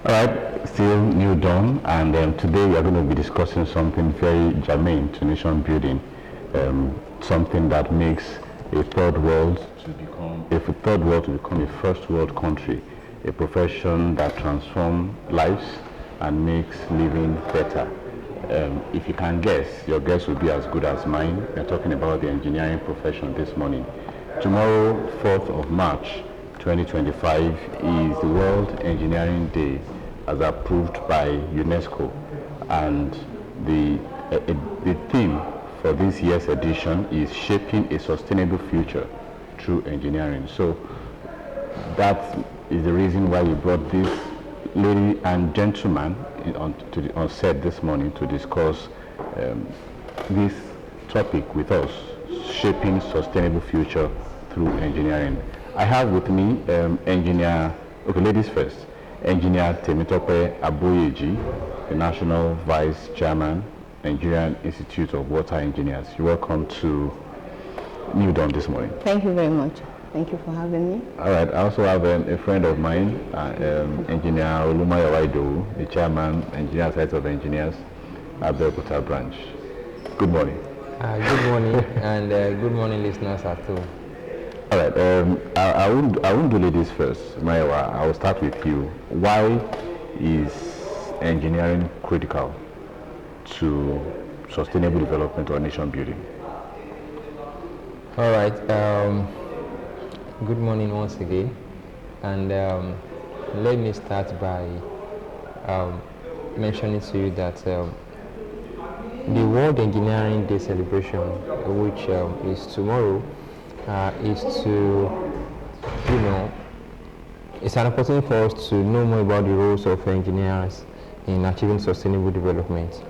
All right, still New Dawn, and today we are going to be discussing something very germane to nation building, something that makes a third world to become a first world country, a profession that transforms lives and makes living better. If you can guess, your guess will be as good as mine. We're talking about the engineering profession this morning. Tomorrow, 4th of March 2025, is the World Engineering Day as approved by UNESCO, and the theme for this year's edition is shaping a sustainable future through engineering. So that is the reason why we brought this lady and gentleman on set this morning to discuss this topic with us, shaping sustainable future through engineering. I have with me ladies first, Engineer Temitope Aboyeji, the National Vice Chairman, Nigerian Institute of Water Engineers. You're welcome to New Dawn this morning. Thank you very much. Thank you for having me. All right. I also have a friend of mine, Engineer Olumayawaido, the Chairman, Engineer Site of Engineers, Abeokuta Branch. Good morning. Good morning, and good morning, listeners at home. All right. I won't do ladies first. Maiwa, I will start with you. Why is engineering critical to sustainable development or nation building? All right. Good morning once again, and let me start by mentioning to you that the World Engineering Day celebration, which is tomorrow, is to, it's an opportunity for us to know more about the roles of engineers in achieving sustainable development.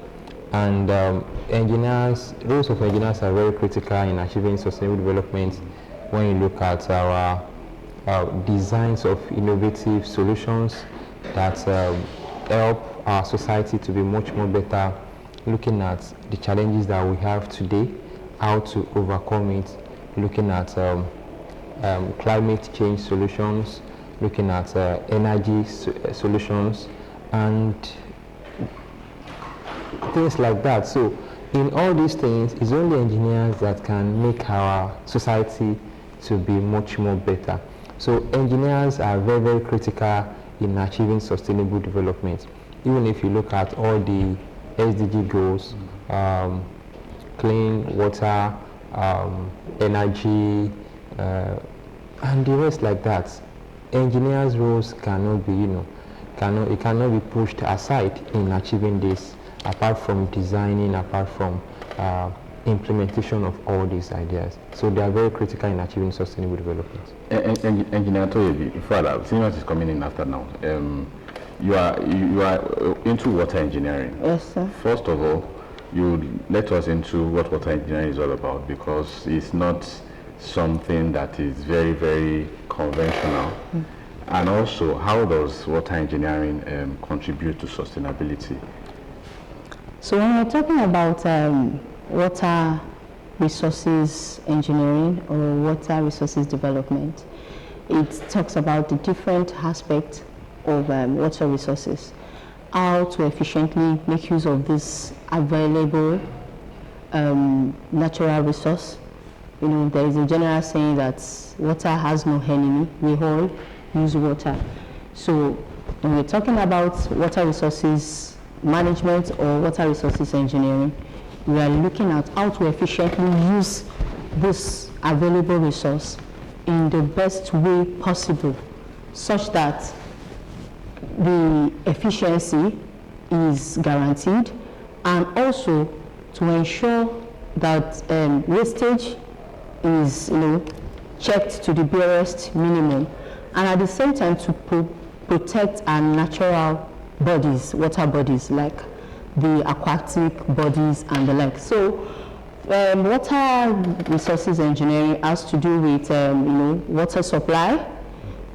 And roles of engineers are very critical in achieving sustainable development when you look at our designs of innovative solutions that help our society to be much more better, looking at the challenges that we have today, how to overcome it, looking at climate change solutions, looking at energy solutions, and things like that. So in all these things, it's only engineers that can make our society to be much more better. So engineers are very, very critical in achieving sustainable development. Even if you look at all the SDG goals, clean water, energy, and the rest like that, engineers' roles cannot be, it cannot be pushed aside in achieving this, apart from designing, apart from implementation of all these ideas. So they are very critical in achieving sustainable development. Engineer Toyebi, further, seniors is coming in after now. You are into water engineering. Yes, sir. First of all, you let us into what water engineering is all about, because it's not something that is very, very conventional. And also, how does water engineering contribute to sustainability? So when we're talking about water resources engineering or water resources development, it talks about the different aspects of water resources, how to efficiently make use of this available natural resource. There is a general saying that water has no enemy. We all use water. So when we're talking about water resources management or water resources engineering, we are looking at how to efficiently use this available resource in the best way possible, such that the efficiency is guaranteed, and also to ensure that wastage is checked to the barest minimum, and at the same time to protect our natural bodies, water bodies, like the aquatic bodies and the like. So water resources engineering has to do with water supply.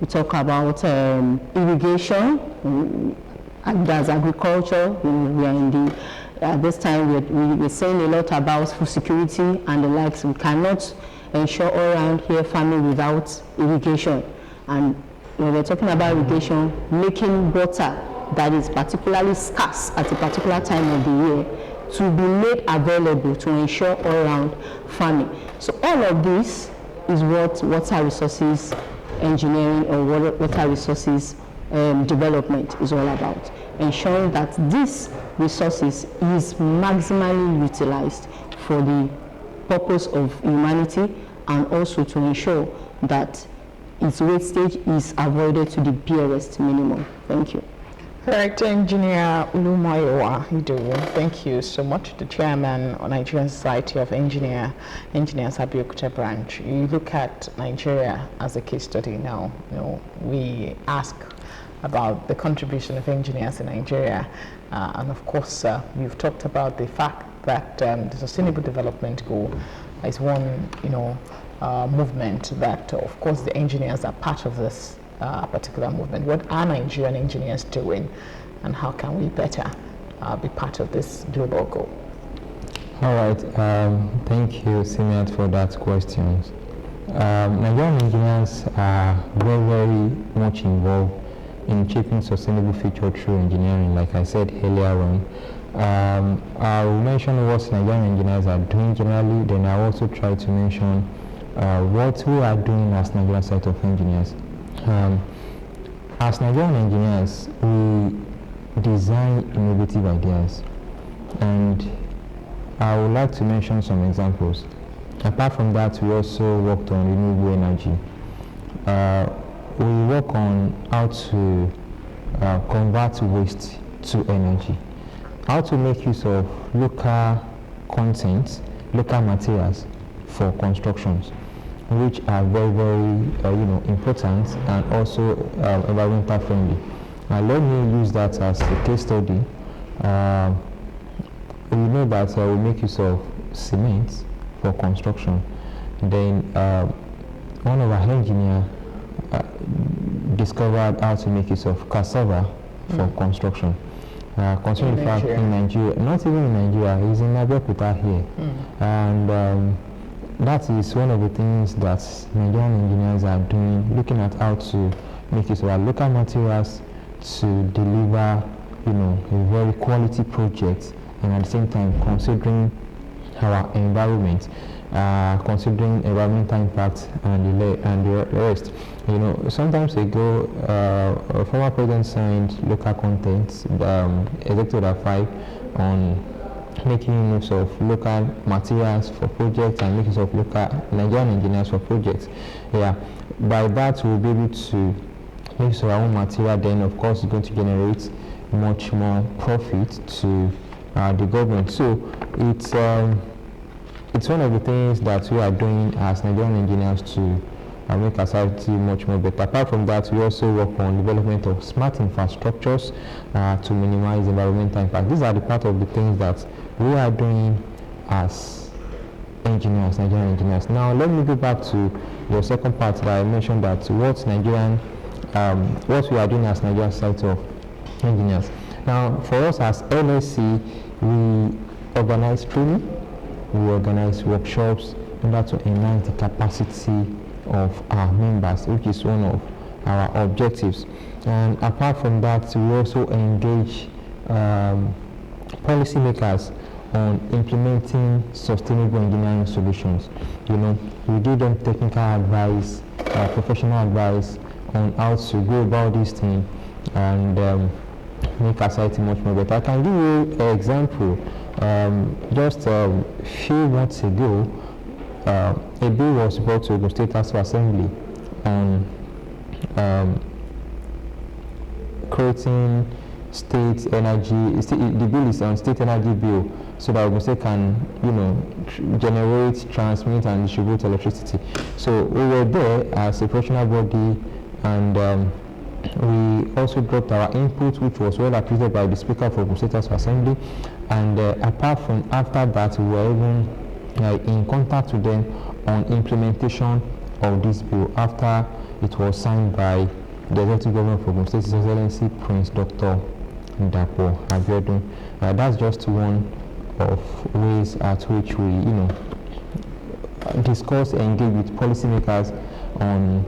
We talk about irrigation, and as agriculture. We are in the at this time we're saying a lot about food security and the likes. We cannot ensure all around here farming without irrigation. And when we're talking about irrigation, making water that is particularly scarce at a particular time of the year to be made available to ensure all-round farming. So all of this is what water resources engineering or water resources development is all about, ensuring that these resources is maximally utilized for the purpose of humanity, and also to ensure that its wastage is avoided to the barest minimum. Thank you. Director Engineer Ulumayowa Idowu, thank you so much. The Chairman of Nigerian Society of Engineers Abeokuta branch. You look at Nigeria as a case study now. We ask about the contribution of engineers in Nigeria, and of course, you've talked about the fact that the Sustainable Development Goal is one, movement that, of course, the engineers are part of this particular movement. What are Nigerian engineers doing, and how can we better be part of this global goal? All right, thank you, Simiat, for that question. Nigerian engineers are very, very much involved in achieving sustainable future through engineering, like I said earlier on. I will mention what Nigerian engineers are doing generally, then I also try to mention what we are doing as Nigerian Society of Engineers. As Nigerian engineers, we design innovative ideas, and I would like to mention some examples. Apart from that, we also worked on renewable energy. We work on how to convert waste to energy, how to make use of local content, local materials for constructions, which are very, very important and also environmental friendly. Let me use that as a case study. We know that we make use of cement for construction. Then one of our engineers discovered how to make use of cassava for construction. Concerning the fact in Nigeria, not even in Nigeria, he's in Abeokuta here. And that is one of the things that Nigerian engineers are doing, looking at how to make use of our local materials to deliver, a very quality project, and at the same time considering our environment, considering environmental impact and the rest. Sometimes ago, former president signed local content, Executive Order 5, on making use of local materials for projects and making use of local Nigerian engineers for projects. By that we'll be able to make use of our own material. Then, of course, it's going to generate much more profit to the government. So it's one of the things that we are doing as Nigerian engineers to make our society much more better. Apart from that, we also work on development of smart infrastructures to minimize environmental impact. These are the part of the things that we are doing as engineers, Nigerian engineers. Now, let me go back to your second part that I mentioned, that what we are doing as Nigerian Society of Engineers. Now, for us as LSC, we organize training, we organize workshops in order to enhance the capacity of our members, which is one of our objectives. And apart from that, we also engage policymakers on implementing sustainable engineering solutions. We give them technical advice, professional advice on how to go about this thing and make our society much more better. I can give you an example. Just a few months ago, a bill was brought to the State House of Assembly on creating state energy. The bill is on state energy bill, so that State can, generate, transmit, and distribute electricity. So we were there as a professional body, and we also dropped our input, which was well appreciated by the Speaker for the State House of Assembly. And apart from after that, we were even in contact with them on implementation of this bill after it was signed by the Executive Governor of Ogun State, His Excellency Prince Dr. Ndapo Abiodun. That's just one of ways at which we, discuss and engage with policymakers on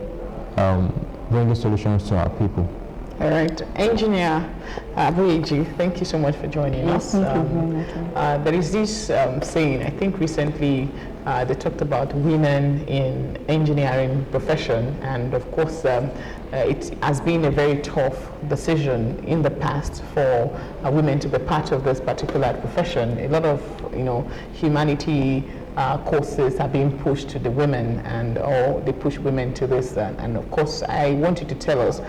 bringing solutions to our people. All right, Engineer Abueji, thank you so much for joining us. Thank you very much. There is this saying, I think recently they talked about women in engineering profession, and of course it has been a very tough decision in the past for women to be part of this particular profession. A lot of humanity courses are being pushed to the women, and or they push women to this, and of course I want you to tell us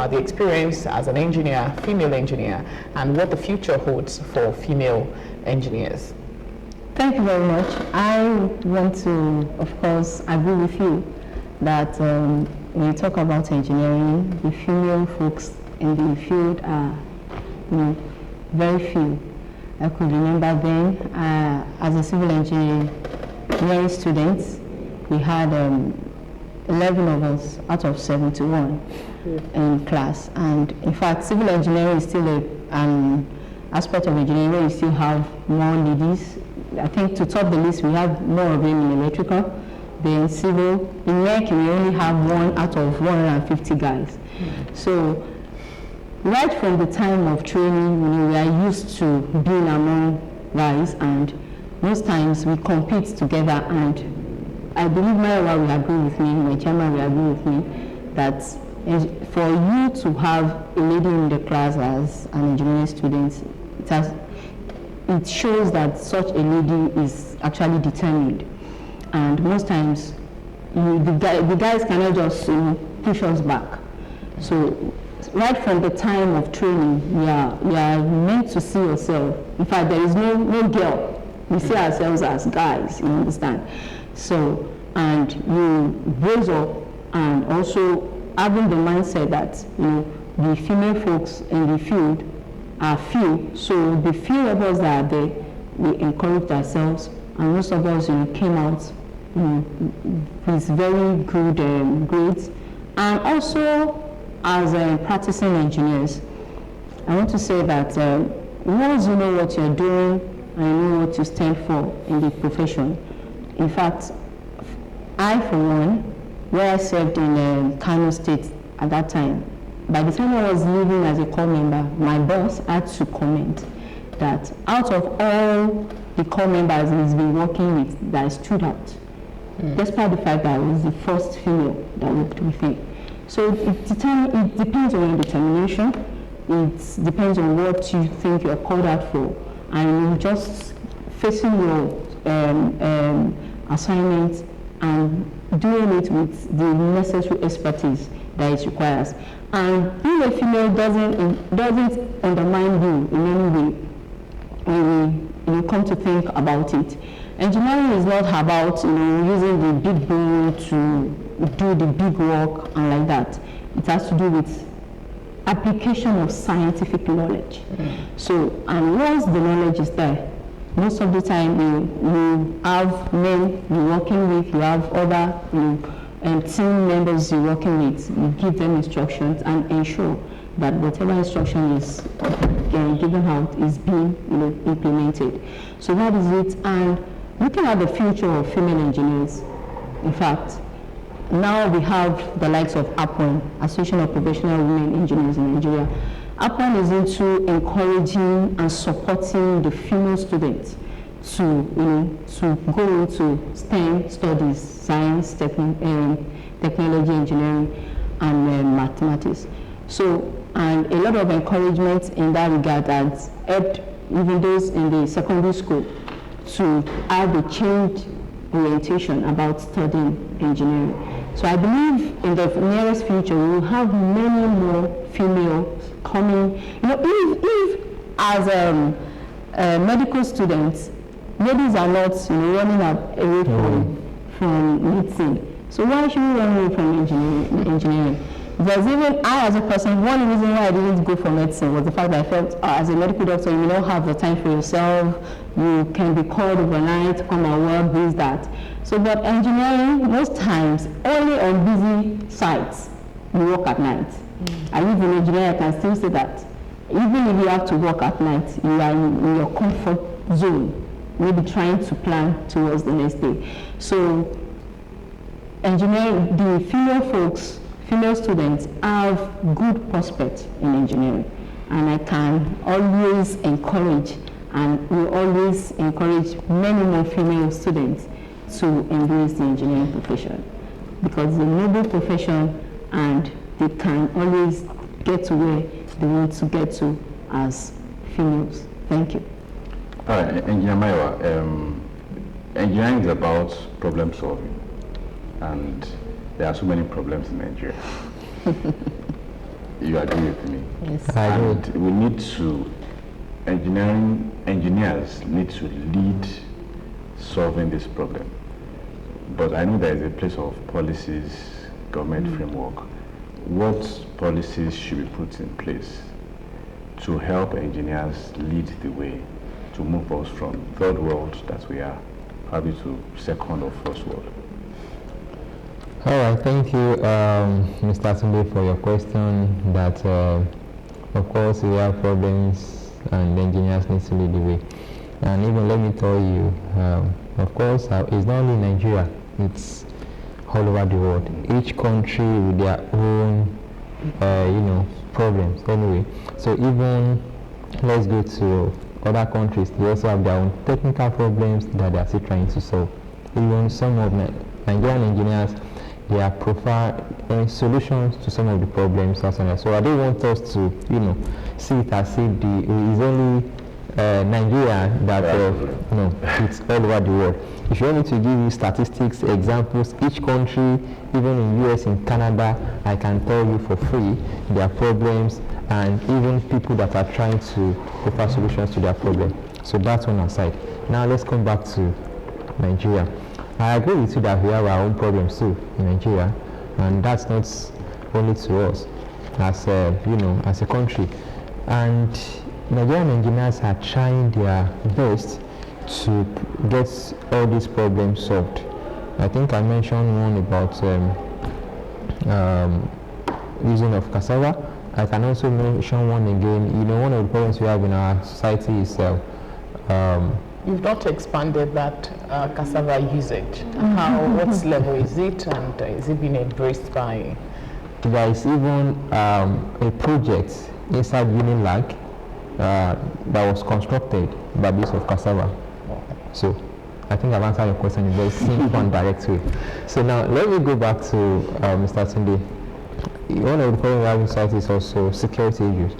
the experience as an engineer, female engineer, and what the future holds for female engineers. Thank you very much. I want to, of course, agree with you that when you talk about engineering, the female folks in the field are very few. I could remember then, as a civil engineering students, we had 11 of us out of 71 in class. And in fact, civil engineering is still an aspect of engineering where you still have more ladies. I think to top the list, we have more of them in electrical. Then civil, in mech, we only have 1 out of 150 guys. So right from the time of training, we are used to being among guys, and most times we compete together. And I believe Maiwa will agree with me, my chairman will agree with me, that for you to have a lady in the class as an engineering student, it shows that such a lady is actually determined. And most times, the guys cannot just push us back. So right from the time of training, we are meant to see yourself. In fact, there is no girl. We see ourselves as guys, you understand? So, and you raise up, and also having the mindset that the female folks in the field are few. So the few of us that are there, we encouraged ourselves, and most of us came out with very good grades. And also, as practicing engineers, I want to say that once you know what you're doing and you know what you stand for in the profession, in fact, I, for one, where I served in Kano State at that time, by the time I was leaving as a corps member, my boss had to comment that out of all the corps members he's been working with, that I stood out, despite the fact that I was the first female that worked with him. So it depends on your determination, it depends on what you think you're called out for, and you just facing your assignments and doing it with the necessary expertise that it requires. And being a female doesn't undermine you in any way when you come to think about it. Engineering is not about using the big brain to do the big work and like that. It has to do with application of scientific knowledge. So, and once the knowledge is there, most of the time you have men you're working with, you have other team members you're working with, you give them instructions and ensure that whatever instruction is given out is being implemented. So that is it. And looking at the future of female engineers, in fact, now we have the likes of APON, Association of Professional Women Engineers in Nigeria. APON is into encouraging and supporting the female students to go into STEM studies, science, technology, engineering, and mathematics. So, and a lot of encouragement in that regard has helped even those in the secondary school to have a change orientation about studying engineering. So I believe in the nearest future we will have many more females coming. If as medical students, ladies are not running away from medicine, so why should we run away from engineering? There's even, I as a person, one reason why I didn't go for medicine was the fact that I felt as a medical doctor, you don't have the time for yourself, you can be called overnight, come and work, this, that. So, but engineering, most times, only on busy sites, you work at night. I live in engineering, I can still say that. Even if you have to work at night, you are in your comfort zone, maybe trying to plan towards the next day. So, engineering, the female folks, female students have good prospects in engineering, and I can always encourage and will always encourage many more female students to embrace the engineering profession, because it's a noble profession and they can always get to where they want to get to as females. Thank you. All right, Engineer Maiwa, engineering is about problem solving, and there are so many problems in Nigeria. You agree with me? Yes. I agree. And we need to, engineers need to lead solving this problem. But I know there is a place of policies, government framework. What policies should be put in place to help engineers lead the way to move us from third world that we are probably to second or first world? All right, thank you, Mr. Tunde, for your question. That, of course, we have problems and engineers need to lead the way. And even let me tell you, of course, it's not only Nigeria, it's all over the world. Each country with their own, problems anyway. So even, let's go to other countries, they also have their own technical problems that they are still trying to solve. Even some of Nigerian engineers, they are providing solutions to some of the problems. So I don't want us to, see it as if it's only Nigeria that, no, it's all over the world. If you want me to give you statistics, examples, each country, even in US, in Canada, I can tell you for free their problems and even people that are trying to offer solutions to their problem. So that's one aside. Now let's come back to Nigeria. I agree with you that we have our own problems too in Nigeria, and that's not only to us as as a country. And Nigerian engineers are trying their best to get all these problems solved. I think I mentioned one about using of cassava. I can also mention one again. One of the problems we have in our society is You've not expanded that cassava usage. What level is it, and is it being embraced by? There is even a project inside Unilag that was constructed by use of cassava. So I think I've answered your question in a very simple and direct way. So now let me go back to Mr. Tunde. One of the problems we have in society is also security issues,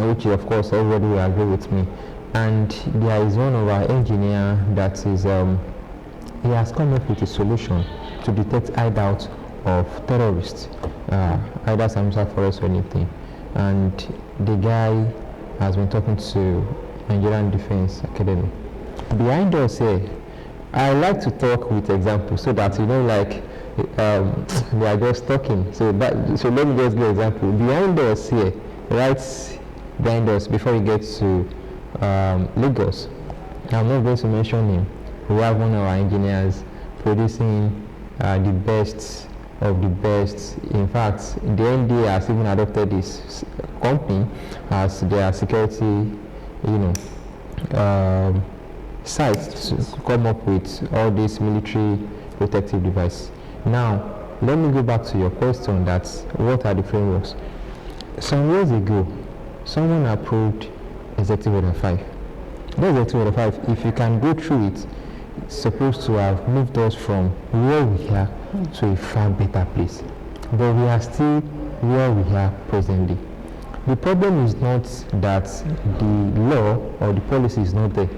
which of course everybody will agree with me. And there is one of our engineer that is, he has come up with a solution to detect hideouts of terrorists, either Samsa Forest or anything. And the guy has been talking to Nigerian Defense Academy. Behind us here, I like to talk with examples so that they are just talking. So let me just give an example. Behind us here, right behind us, before we get to Lagos, I'm not going to mention him. We have one of our engineers producing the best of the best. In fact, the NDA has even adopted this company as their security, site to come up with all these military protective devices. Now, let me go back to your question, that what are the frameworks? Some years ago, someone approved Executive Order 5. That Executive Order 5, if you can go through it, it's supposed to have moved us from where we are to a far better place. But we are still where we are presently. The problem is not that the law or the policy is not there,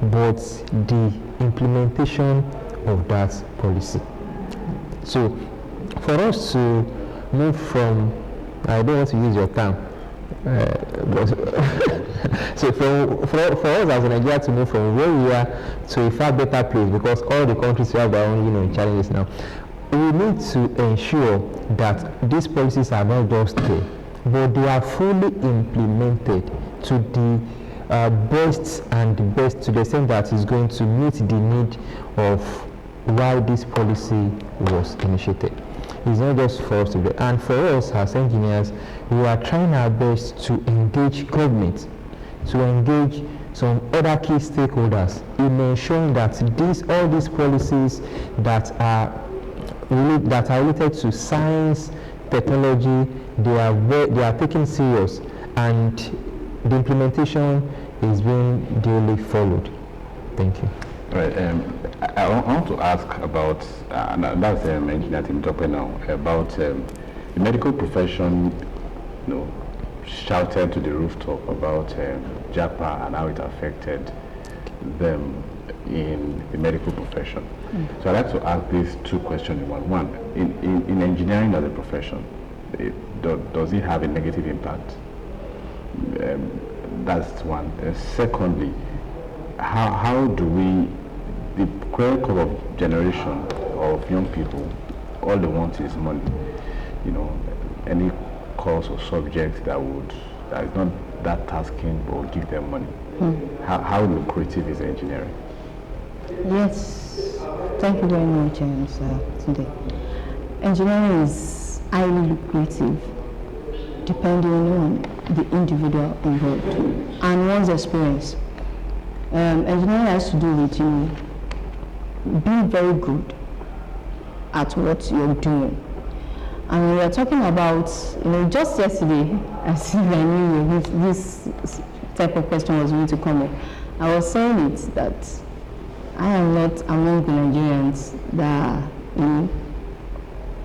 but the implementation of that policy. So, for us to move from, I don't want to use your term, so for us as a Nigeria to move from where we are to a far better place, because all the countries have their own challenges now, we need to ensure that these policies are not just there, but they are fully implemented to the best and the best, to the extent that is going to meet the need of why this policy was initiated. It's not just for us to do, and for us as engineers, we are trying our best to engage government, to engage some other key stakeholders in ensuring that all these policies that are that are related to science, technology, they are taken serious, and the implementation is being duly followed. Thank you. Right. I want to ask about, that's engineer team talking now, about the medical profession, shouted to the rooftop about JAPA and how it affected them in the medical profession. So I'd like to ask these two questions in one. One, in engineering as a profession, does it have a negative impact? That's one. Secondly, how do we, the current crop of generation of young people, all they want is money. Any course or subject that is not that tasking but will give them money. How lucrative is engineering? Yes, thank you very much, sir, today. Engineering is highly lucrative depending on the individual involved and one's experience. Engineering has to do with being very good at what you're doing. And we are talking about, just yesterday, as if I knew this type of question was going to come up, I was saying it that I am not among the Nigerians that,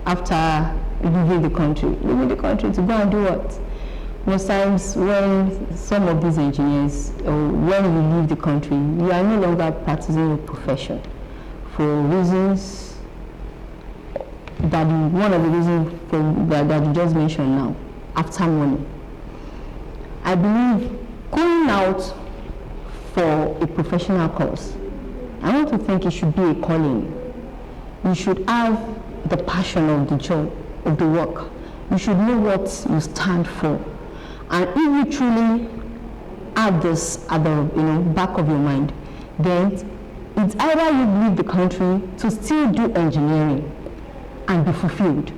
after leaving the country to go and do what? Most times when some of these engineers, or when we leave the country, we are no longer practicing a profession for reasons that one of the reasons that you just mentioned now, after money. I believe going out for a professional course, I want to think it should be a calling. You should have the passion of the job, of the work. You should know what you stand for. And if you truly have this at the back of your mind, then it's either you leave the country to still do engineering and be fulfilled,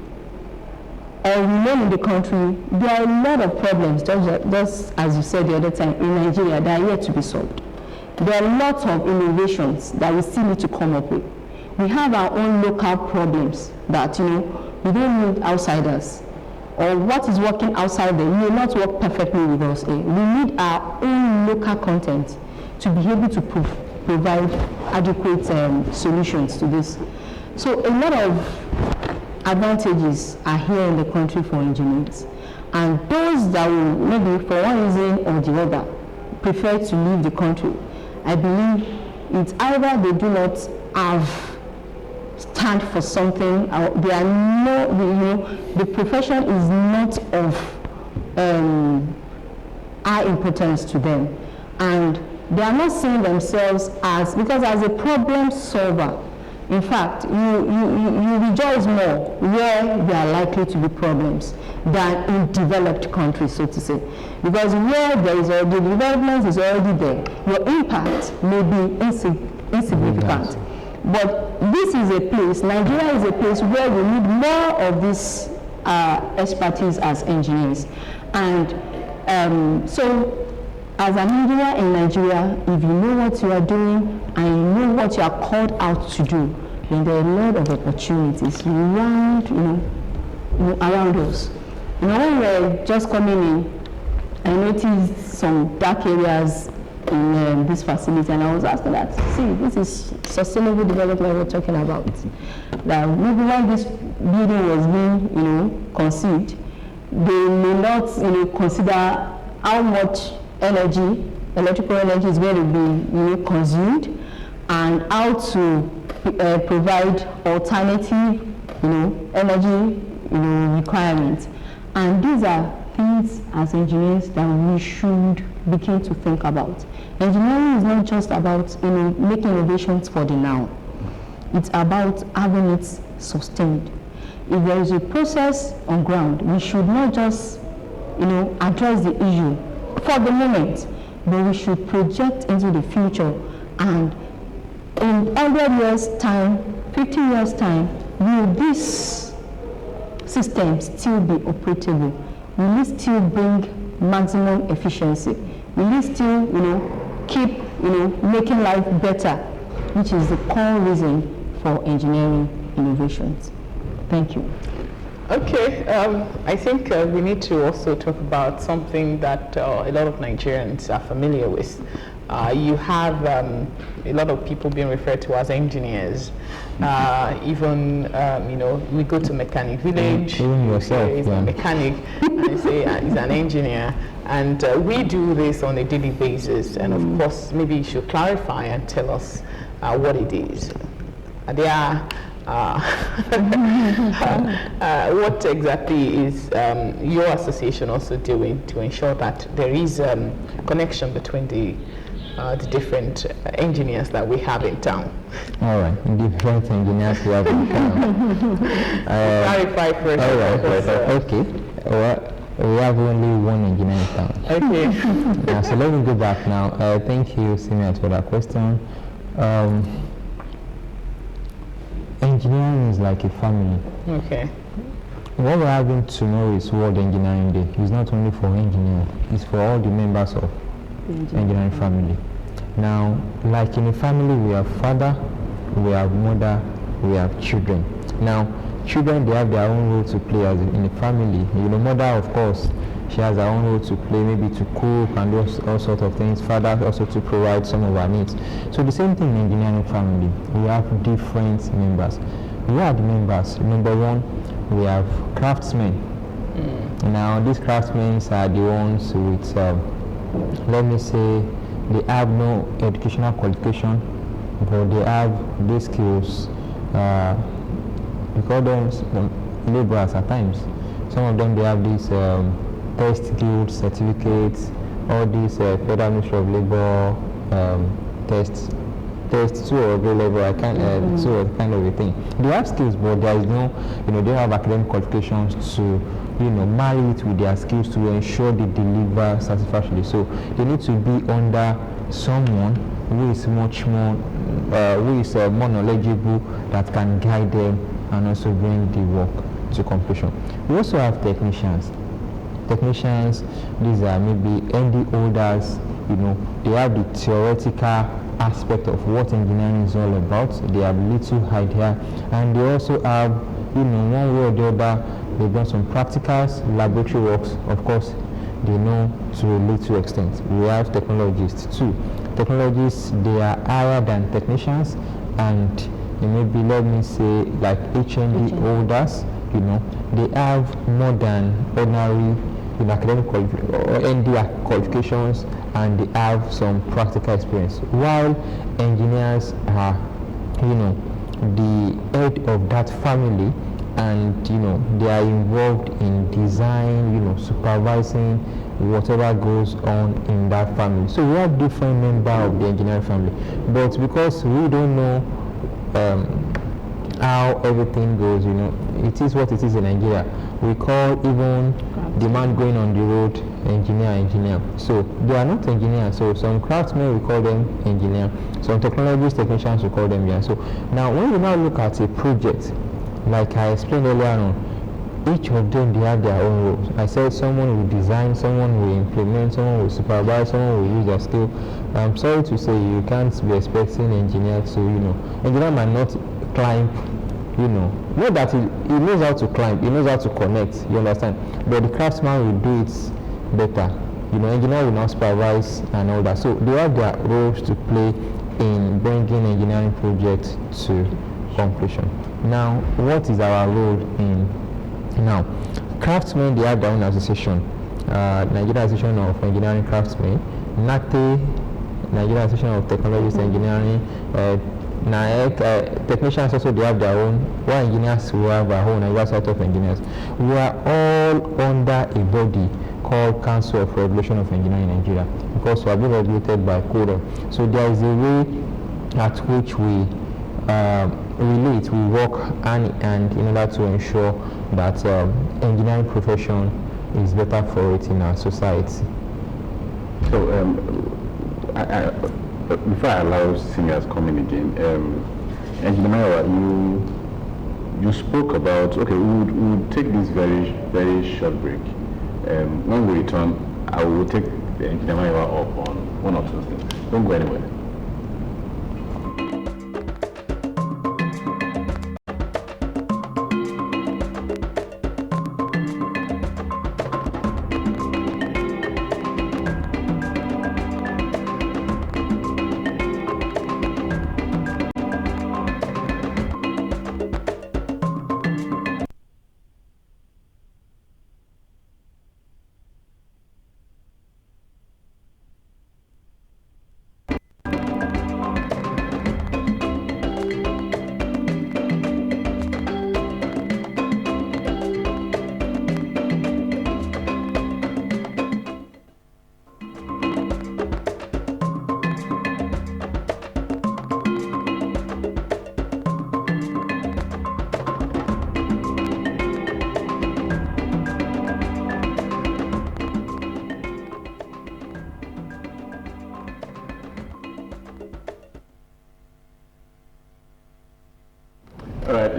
or remain in the country. There are a lot of problems, just as you said the other time, in Nigeria that are yet to be solved. There are lots of innovations that we still need to come up with. We have our own local problems that, we don't need outsiders, or what is working outside there will not work perfectly with us. We need our own local content to be able to provide adequate solutions to this. So a lot of advantages are here in the country for engineers, and those that will maybe for one reason or the other prefer to leave the country, I believe it's either they do not have stand for something, or they are the profession is not of high importance to them, and they are not seeing themselves as a problem solver. In fact, you rejoice more where there are likely to be problems than in developed countries, so to say. Because where there is already development is already there, your impact may be insignificant. But this is a place, Nigeria is a place where we need more of this expertise as engineers. And so, as an engineer in Nigeria, if you know what you are doing and you know what you are called out to do, then there are a lot of opportunities around, around us. When we're just coming in, I noticed some dark areas in this facility, and I was asking that, see, this is sustainable development we're talking about. That maybe when this building was being, conceived, they may not, consider how much energy, electrical energy is going to be, consumed, and how to provide alternative, energy, requirements. And these are things as engineers that we should begin to think about. Engineering is not just about making innovations for the now. It's about having it sustained. If there is a process on ground, we should not just address the issue for the moment, but we should project into the future, and in 100 years time, 50 years time, will this system still be operable? Will it still bring maximum efficiency? Will it still, keep, making life better, which is the core reason for engineering innovations. Thank you. Okay, I think we need to also talk about something that a lot of Nigerians are familiar with. You have a lot of people being referred to as engineers. Even, we go to mechanic village, Even yourself, he's a mechanic, and you say he's an engineer. And we do this on a daily basis. And of course, maybe you should clarify and tell us what it is. What exactly is your association also doing to ensure that there is connection between the different engineers that we have in town? All right, different engineers we have in town. Clarify first. All right, okay. Well, we have only one engineer in town. Okay. So let me go back now. Thank you, Simiat, for that question. Engineering is like a family. Okay. What we're having tomorrow is World Engineering Day. It's not only for engineers, it's for all the members of engineering family. Now, like in a family, we have father, we have mother, we have children. Now, children, they have their own role to play as in a family. Mother, of course, she has her own role to play, maybe to cook and do all sorts of things. Father also to provide some of our needs. So the same thing in engineering family. We have different members. We are the members. Number one, we have craftsmen. Now these craftsmen are the ones with, let me say, they have no educational qualification, but they have these skills. We call them laborers at times. Some of them, they have these test guild certificates, all these Federal Ministry of Labor tests 2 or grade level, I can't, so kind of a thing. They have skills, but there is no, they don't have academic qualifications to, marry it with their skills to ensure they deliver satisfactorily. So they need to be under someone who is much more, who is more knowledgeable, that can guide them and also bring the work to completion. We also have technicians. Technicians, these are maybe ND holders, they have the theoretical aspect of what engineering is all about. They have little idea, and they also have, one way or the other, they've done some practicals, laboratory works. Of course, they know to a little extent. We have technologists too. Technologists, they are higher than technicians, and maybe, let me say, like HND holders, they have more than ordinary academic or ND qualifications, and they have some practical experience. While engineers are, the head of that family, and they are involved in design, supervising whatever goes on in that family. So we have different members of the engineering family, but because we don't know how everything goes, it is what it is in Nigeria. We call even the man going on the road engineer. So they are not engineers. So some craftsmen, we call them engineer. Some technologists, technicians, we call them So now when we now look at a project, like I explained earlier on, each of them, they have their own roles. I said someone will design, someone will implement, someone will supervise, someone will use their skill. I'm sorry to say you can't be expecting engineers to, engineer might not climb, not that he knows how to climb, he knows how to connect, you understand? But the craftsman will do it better. Engineer will not supervise and all that. So they have their roles to play in bringing engineering projects to completion. Now, what is our role in? Now, craftsmen, they have their own association. Nigeria Association of Engineering Craftsmen, NATE, Nigeria Association of Technologists Engineering, NAEC, technicians also, they have their own. While engineers, we have our own, Nigeria Sort of Engineers. We are all under a body called Council of Regulation of Engineering in Nigeria, because we have been regulated by CODA. So there is a way at which we relate, we work hand in hand in order to ensure that engineering profession is better for it in our society. So before I allow seniors coming again, Engineer, you spoke about, okay, we would take this very, very short break. When we return, I will take the Engineer up on one or two things. Don't go anywhere.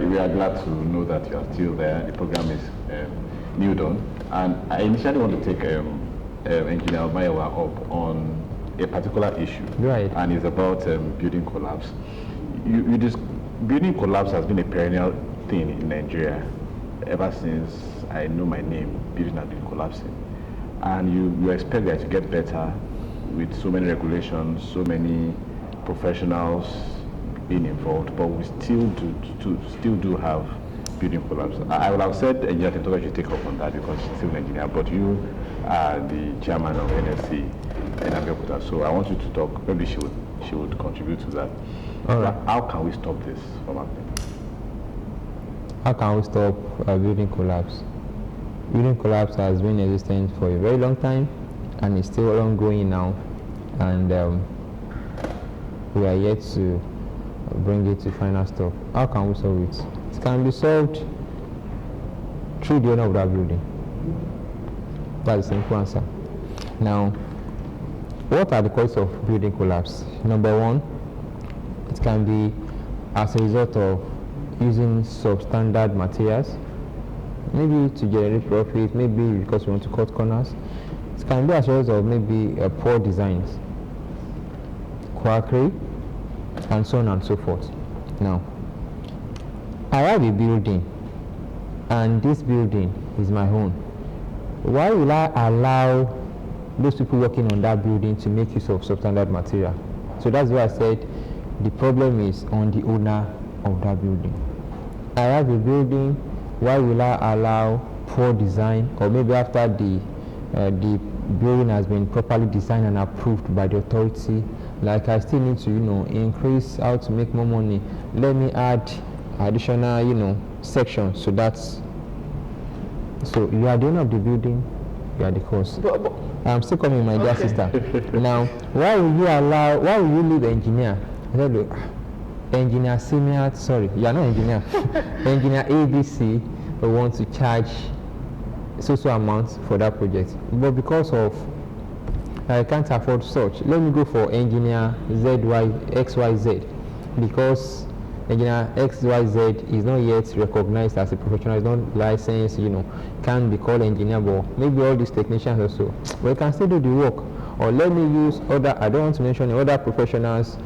we are glad to know that you are still there. The program is New Dawn, and I initially want to take Engineer Obayewa up on a particular issue, Right. and it's about building collapse. Building collapse has been a perennial thing in Nigeria ever since I know my name. Building has been collapsing, and you expect that to get better with so many regulations, so many professionals being involved, but we still do have building collapse. I would have said Engineer Tintoka should take up on that because she's civil engineer, but you are the chairman of NSC in Abeokuta, so I want you to talk. Maybe she would contribute to that. All right. How can we stop this from happening? How can we stop building collapse? Building collapse has been existent for a very long time, and it's still ongoing now, and we are yet to bring it to final stop. How can we solve it? It can be solved through the owner of that building. That's the simple answer. Now, what are the causes of building collapse? Number one, it can be as a result of using substandard materials, maybe to generate profit, maybe because we want to cut corners. It can be as a result of maybe poor designs, quackery, and so on and so forth. Now, I have a building, and this building is my own. Why will I allow those people working on that building to make use of substandard material? So that's why I said the problem is on the owner of that building. I have a building, why will I allow poor design, or maybe after the building has been properly designed and approved by the authority, like I still need to, increase how to make more money. Let me add additional, sections. So so you are the owner of the building, you are the cause. I'm still coming, my dear sister. Now, why will you leave engineer? I said, look, engineer senior, sorry, you are not engineer. Engineer ABC will want to charge so amounts for that project. But because of I can't afford such, let me go for engineer XYZ, because engineer XYZ is not yet recognized as a professional, is not licensed, can't be called engineer, but maybe all these technicians also, but you can still do the work. Or let me use I don't want to mention other professionals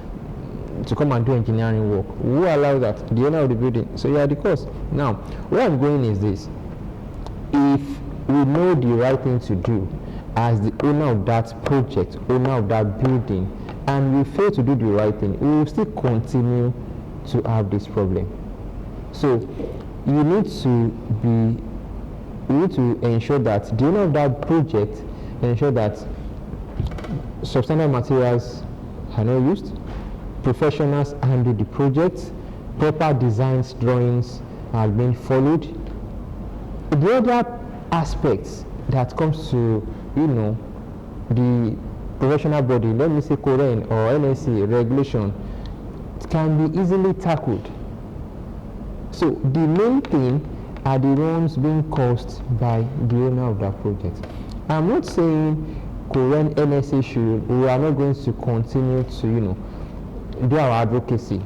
to come and do engineering work. Who allows that? The owner of the building. So you are the cause. Now, where I'm going is this. If we know the right thing to do as the owner of that project, owner of that building, and we fail to do the right thing, we will still continue to have this problem. So you need to ensure that the owner of that project ensure that substandard materials are not used, professionals handle the project, proper designs, drawings are being followed. The other aspects that comes to, the professional body, let me say COREN or NSC regulation, can be easily tackled. So the main thing are the ones being caused by the owner of that project. I'm not saying COREN, NSC we are not going to continue to, do our advocacy.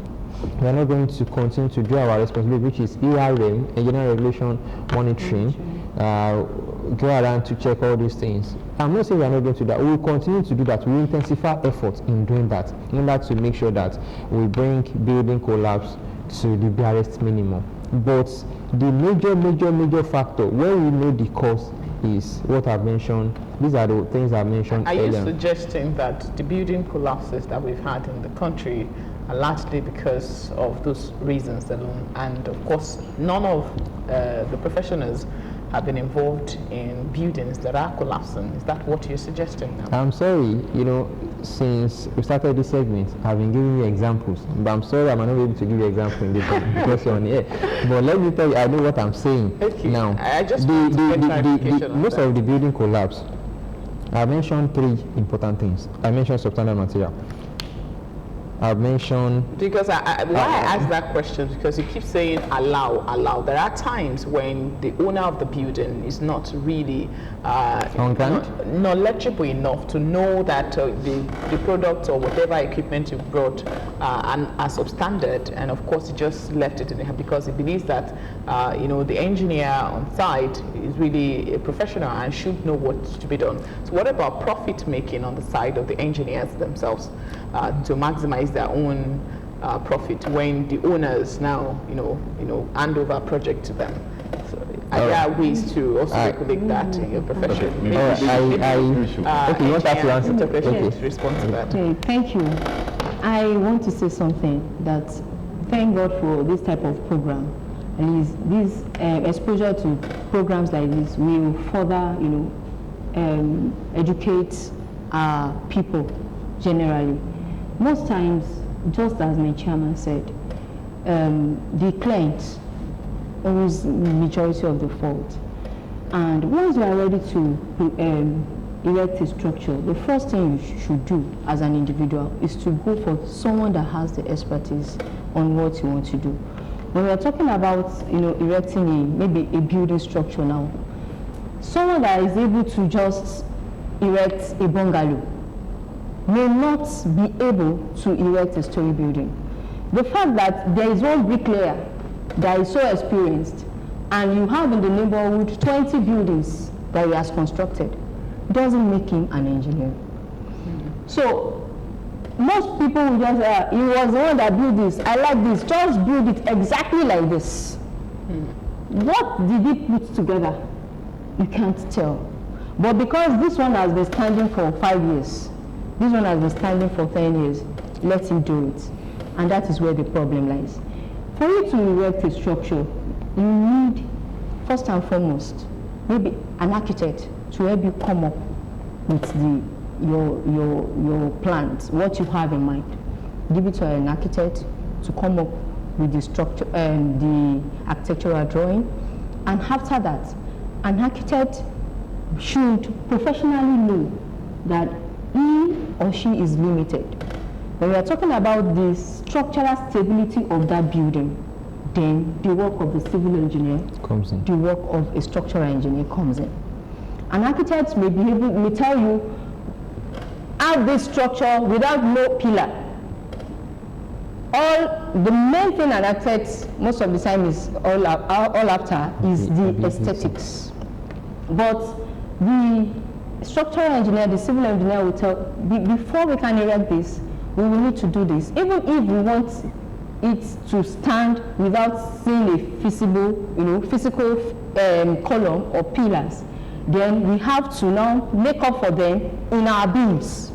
We are not going to continue to do our responsibility, which is ERM, Engineering Regulation Monitoring, go around to check all these things. I'm not saying we are not going to do that. We will continue to do that. We will intensify efforts in doing that in order to make sure that we bring building collapse to the barest minimum. But the major factor when we know the cause is what I've mentioned. These are the things I've mentioned earlier. Are you suggesting that the building collapses that we've had in the country are largely because of those reasons alone, and of course none of the professionals have been involved in buildings that are collapsing? Is that what you're suggesting now? I'm sorry, since we started this segment, I've been giving you examples, but I'm sorry I might not be able to give you examples in this because you're on the air. But let me tell you, I know what I'm saying. Okay. Now, I just want to get clarification on most that. of the building collapse, I mentioned 3 important things. I mentioned substandard material. I've mentioned... Because why I ask that question, because you keep saying allow. There are times when the owner of the building is not really knowledgeable enough to know that the product or whatever equipment you brought are substandard, and of course he just left it in there because he believes that the engineer on site is really a professional and should know what to be done. So what about profit making on the side of the engineers themselves to maximize their own profit when the owners now hand over a project to them? So there are ways to also regulate that in your profession. Okay, you want to answer? To respond to that. Okay, thank you. I want to say something that thank God for this type of program. At least this exposure to programs like this will further, educate people generally. Most times, just as my chairman said, the clients always majority of the fault. And once you are ready to erect a structure, the first thing you should do as an individual is to go for someone that has the expertise on what you want to do. When we are talking about erecting maybe a building structure now, someone that is able to just erect a bungalow may not be able to erect a story building. The fact that there is one bricklayer that is so experienced, and you have in the neighborhood 20 buildings that he has constructed, doesn't make him an engineer. So most people will just say, he was the one that built this, I like this, just build it exactly like this. What did he put together? You can't tell. But because this one has been standing for 5 years, this one has been standing for 10 years, let him do it. And that is where the problem lies. For you to erect a structure, you need, first and foremost, maybe an architect to help you come up with your plans, what you have in mind. Give it to an architect to come up with the structure and the architectural drawing. And after that, an architect should professionally know that he or she is limited. When we are talking about the structural stability of that building, then the work of the civil engineer comes in. The work of a structural engineer comes in. An architect may tell you, have this structure without no pillar. The main thing an architect most of the time is all after is the aesthetics. But the structural engineer, the civil engineer will tell, before we can erect this, we will need to do this. Even if we want it to stand without seeing a physical column or pillars, then we have to now make up for them in our beams.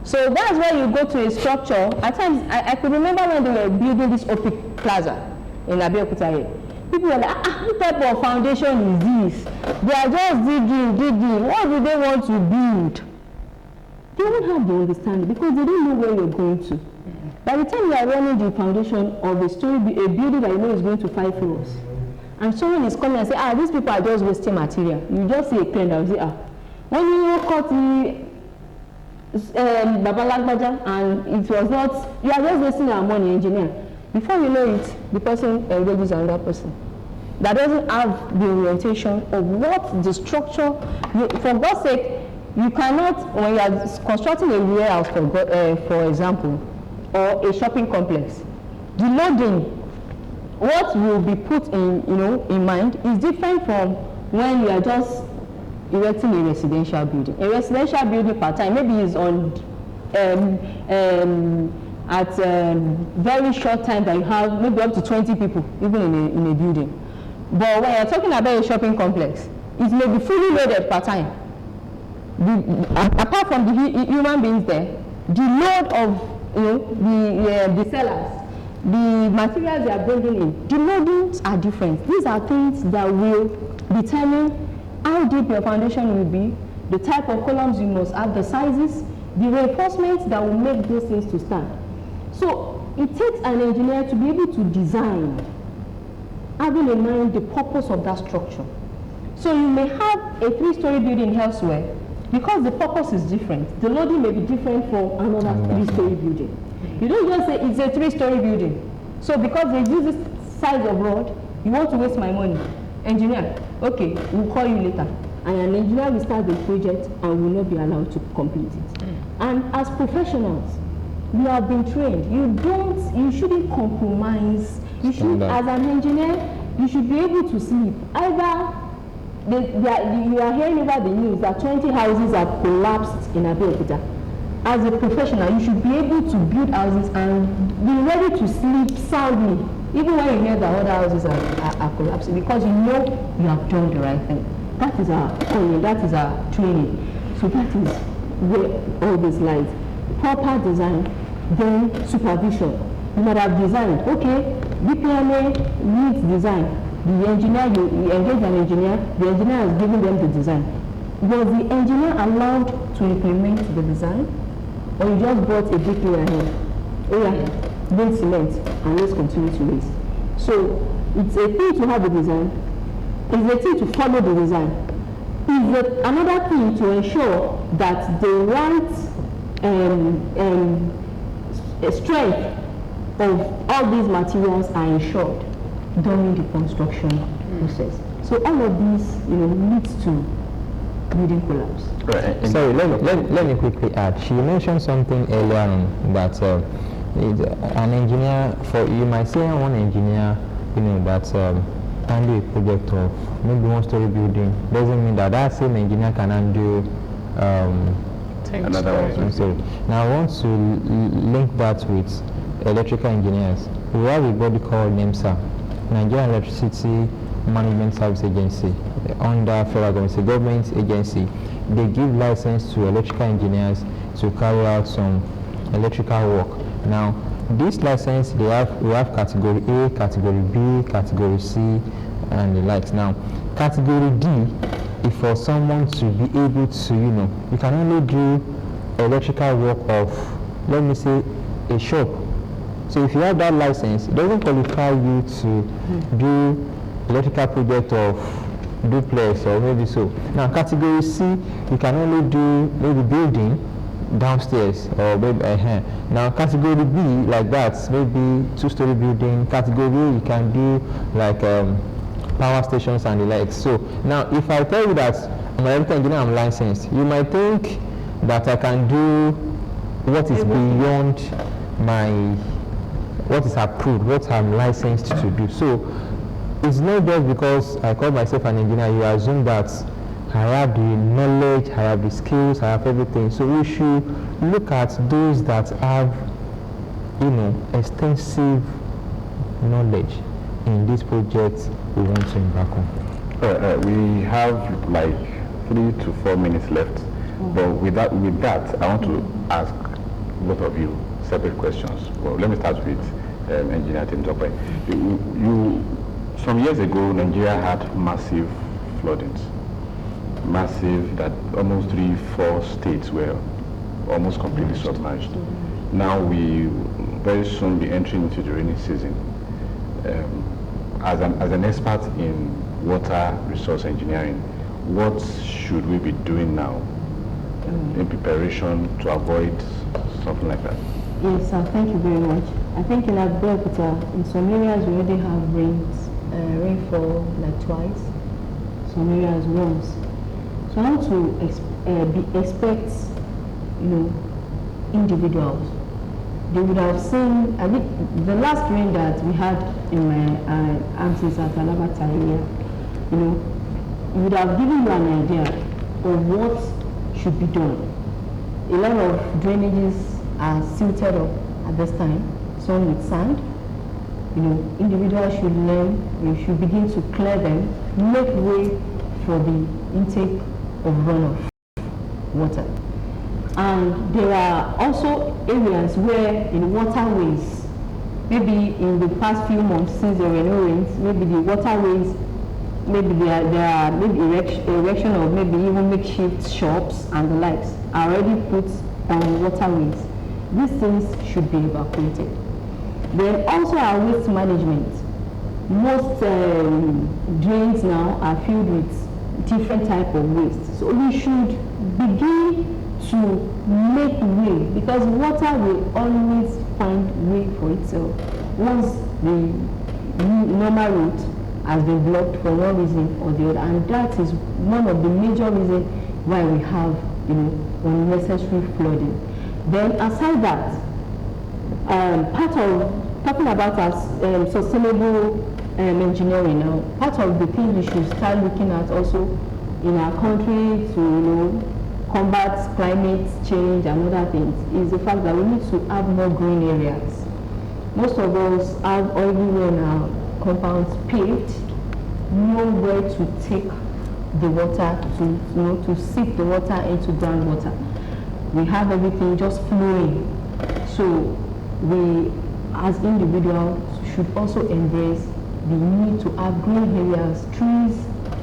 So that's where you go to a structure. At times, I could remember when they were building this Opic Plaza in Abeokuta here. People were like, what type of foundation is this? They are just digging. What do they want to build? They don't have the understanding because they don't know where you're going to. By the time you are running the foundation of a building that you know is going to 5 floors, and someone is coming and say, these people are just wasting material. You just see a client and say, when you cut the Babalagbaja and it was not, you are just wasting our money, engineer. Before you know it, the person engages another person that doesn't have the orientation of what the structure, for God's sake, you cannot, when you are constructing a warehouse, for example, or a shopping complex, the loading, what will be put in mind is different from when you are just erecting a residential building. A residential building per time maybe is on at very short time that you have maybe up to 20 people even in a building. But when you're talking about a shopping complex, it may be fully loaded per time. Apart from the human beings there, the load of the sellers, the materials they are bringing in, the loadings are different. These are things that will determine how deep your foundation will be, the type of columns you must have, the sizes, the reinforcements that will make those things to stand. So it takes an engineer to be able to design, having in mind the purpose of that structure. So you may have a 3-story building elsewhere, because the purpose is different. The loading may be different from another 3-story building. You don't just say it's a 3-story building. So because they use this size of rod, you want to waste my money. Engineer, okay, we'll call you later. and an engineer will start the project and will not be allowed to complete it. And as professionals, we have been trained. You shouldn't compromise. You should, as an engineer, you should be able to sleep. Either you are hearing over the news that 20 houses have collapsed in Abeokuta. As a professional, you should be able to build houses and be ready to sleep soundly, even when you hear that other houses are collapsing, because you know you have done the right thing. That is our calling, that is our training. So that is where all this lies. Proper design, then supervision. You might have designed, okay, BPMA needs design. The engineer, you engage an engineer, the engineer has given them the design. Was the engineer allowed to implement the design? Or you just brought a bricklayer in? Oh yeah, build cement and let's continue to raise. So it's a thing to have a design, it's a thing to follow the design. It's another thing to ensure that the right strength of all these materials are ensured during the construction process. So all of these, leads to building collapse. Right. Sorry, let me quickly add. She mentioned something earlier on that an engineer, you might say one engineer, that handle a project of maybe one-story building doesn't mean that same engineer can handle another one. Sorry. Now I want to link that with electrical engineers. We have a body called NEMSA, Nigerian Electricity Management Service Agency, under federal government, a government agency. They give license to electrical engineers to carry out some electrical work. Now, this license, we have category A, category B, category C, and the likes. Now, category D is for someone to be able to, you can only do electrical work of, let me say, a shop. So if you have that license, it doesn't qualify you to do electrical project of duplex or maybe so. Now, category C, you can only do maybe building downstairs or maybe now category B, like that, maybe two-story building. Category A, you can do like power stations and the likes. So now, if I tell you that I'm an electrical engineer, I'm licensed, you might think that I can do what is beyond what is approved, what I'm licensed to do. So it's not just because I call myself an engineer, you assume that I have the knowledge, I have the skills, I have everything. So we should look at those that have, extensive knowledge in this project we want to embark on. We have like 3 to 4 minutes left, but with that, I want to ask both of you separate questions. Well, let me start with Engineer Tim Tokwe. Some years ago, Nigeria had massive floodings. Massive, that almost 3-4 states were almost completely submerged. Now we very soon be entering into the rainy season. As an expert in water resource engineering, what should we be doing now in preparation to avoid something like that? Yes, thank you very much. I think in Abeokuta, in some areas we already have rainfall like twice, some areas once. So I want to expect, individuals. They would have seen, I think the last rain that we had in my aunties at Alabata area, it would have given you an idea of what should be done. A lot of drainages are silted up at this time, some with sand. Individuals should learn, you should begin to clear them, make way for the intake of runoff water. And there are also areas where in waterways, maybe in the past few months since there were no rains, maybe the waterways, maybe there are maybe erection of maybe even makeshift shops and the likes are already put on waterways. These things should be evacuated. Then also our waste management. Most drains now are filled with different type of waste. So we should begin to make way, because water will always find way for itself. Once the normal route has been blocked for one reason or the other, and that is one of the major reasons why we have, unnecessary flooding. Then aside that, part of talking about our sustainable engineering now, part of the things we should start looking at also in our country to combat climate change and other things is the fact that we need to have more green areas. Most of us have everywhere in our compounds paved, nowhere to take the water to sip the water into groundwater. We have everything just flowing. So we as individuals should also embrace the need to have green areas, trees,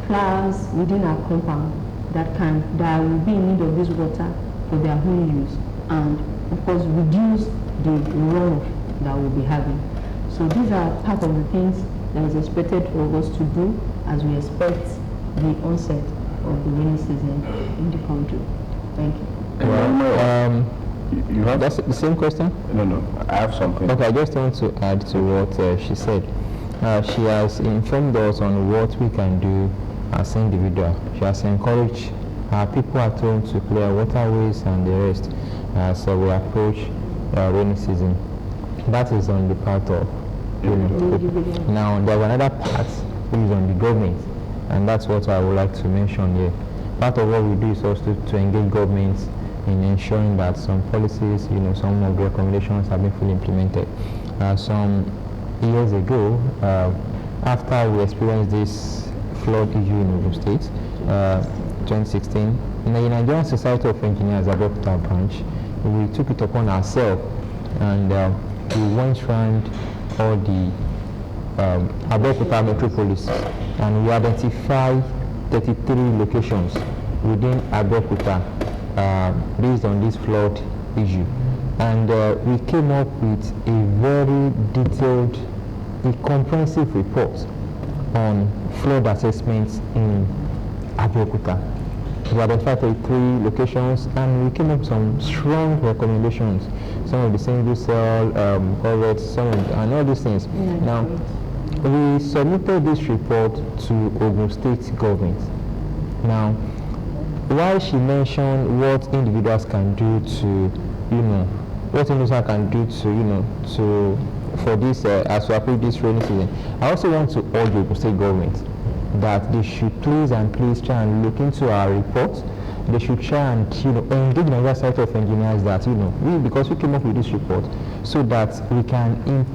flowers within our compound that will be in need of this water for their own use, and of course reduce the runoff that we'll be having. So these are part of the things that is expected of us to do as we expect the onset of the rainy season in the country. Thank you. You have that's the same question? No, I have something. Okay, I just want to add to what she said. She has informed us on what we can do as individual. She has encouraged people at home to clear waterways and the rest as we approach rainy season. That is on the part of Now there's another part which is on the government, and that's what I would like to mention here. Part of what we do is also to engage governments in ensuring that some policies, some of the recommendations have been fully implemented. Some years ago, after we experienced this flood issue in Ogun State, 2016, in the Nigerian Society of Engineers, Ogtv branch, we took it upon ourselves and we went around all the Abeokuta metropolis, and we identified 33 locations within Abeokuta based on this flood issue. And we came up with a very detailed, comprehensive report on flood assessments in Abeokuta. We identified 33 locations, and we came up with some strong recommendations. Some of the single cell corvettes, and all these things. Now, we submitted this report to Ogun State government. Now, while she mentioned what individuals can do to, what individuals can do to, for this, as we approach this rainy season, I also want to urge Ogun State government that they should please try and look into our report. They should try and engage the Nigerian Society of Engineers that because we came up with this report, so that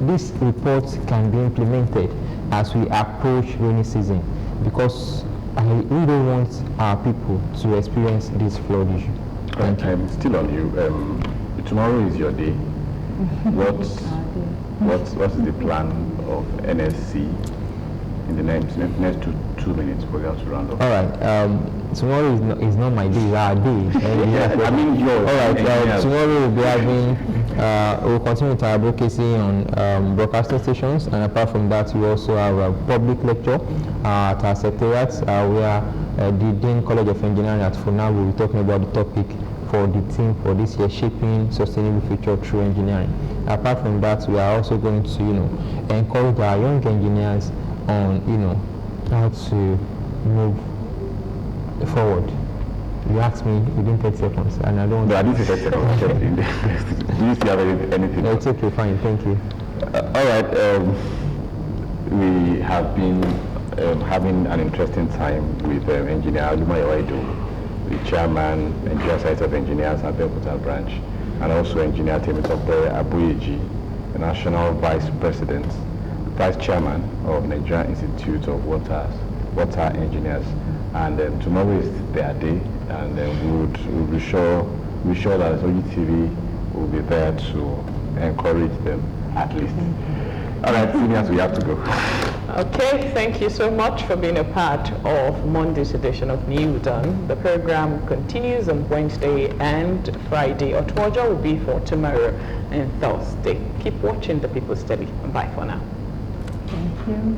this report can be implemented as we approach rainy season, because we don't want our people to experience this flood issue. I'm still on you. Tomorrow is your day. What's the plan of NSC in the next 2 minutes for us to round up? All right. Tomorrow is not my day. It's our day. I mean yours. All right. Tomorrow we'll be having. We'll continue with our advocacy on broadcasting stations, and apart from that, we also have a public lecture at our secretariat where the Dean College of Engineering at FUNA will be talking about the topic for the team for this year, shaping sustainable future through engineering. Apart from that, we are also going to encourage our young engineers on how to move forward. You asked me within 30 seconds, and I don't. No, I didn't say 30 seconds. Do you still have anything? No, it's okay, fine, thank you. All right. We have been having an interesting time with Engineer Olumoyo, the chairman, Nigerian Society of Engineers at Abeokuta branch, and also Engineer Temitope Abuyeji, the national vice chairman of Nigerian Institute of Water Engineers. And tomorrow is their day, and we'll be sure that Ogtv will be there to encourage them at least. All right, seniors, we have to go. Okay, thank you so much for being a part of Monday's edition of New Dawn. The program continues on Wednesday and Friday. Otwaja will be for tomorrow and Thursday. Keep watching the People's Daily. Bye for now. Thank you.